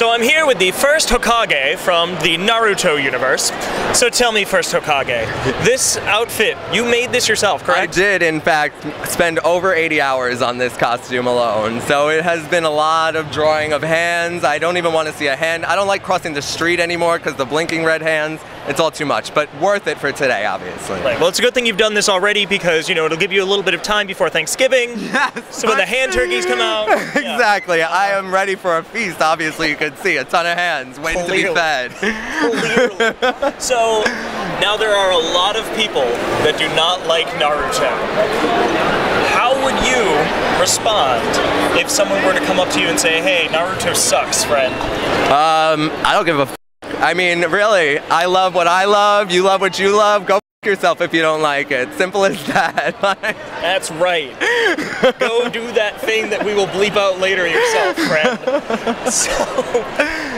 So I'm here with the first Hokage from the Naruto universe. So tell me first, Hokage, this outfit, you made this yourself, correct? I did, in fact, spend over 80 hours on this costume alone. So it has been a lot of drawing of hands. I don't even want to see a hand. I don't like crossing the street anymore because the blinking red hands, it's all too much, but worth it for today, obviously. Right. Well, it's a good thing you've done this already because, you know, it'll give you a little bit of time before Thanksgiving. Yes. So when the hand turkeys come out. Exactly. Yeah. I am ready for a feast. Obviously, you can see a ton of hands waiting to be fed. Clearly. So now there are a lot of people that do not like Naruto. How would you respond if someone were to come up to you and say, "Hey, Naruto sucks, friend"? I don't give a f. I mean, really, I love what I love, you love what you love, go f yourself if you don't like it. Simple as that. That's right. Go do that thing that we will bleep out later yourself, friend. So,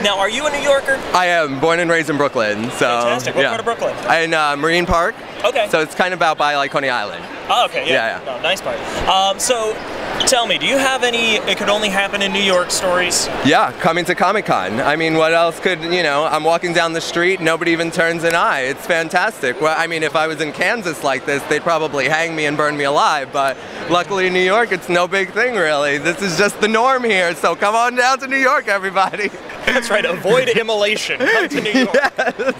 now, are you a New Yorker? I am, born and raised in Brooklyn, so. Fantastic. What part of Brooklyn? In Marine Park. Okay. So it's kind of out by like Coney Island. Oh, okay, yeah. Yeah. No, nice part. So, tell me, do you have any It Could Only Happen in New York stories? Yeah, coming to Comic-Con. I mean, what else could, you know, I'm walking down the street, nobody even turns an eye. It's fantastic. Well, I mean, if I was in Kansas like this, they'd probably hang me and burn me alive, but luckily in New York, it's no big thing, really. This is just the norm here, so come on down to New York, everybody. That's right, avoid immolation. Come to New York. Yes.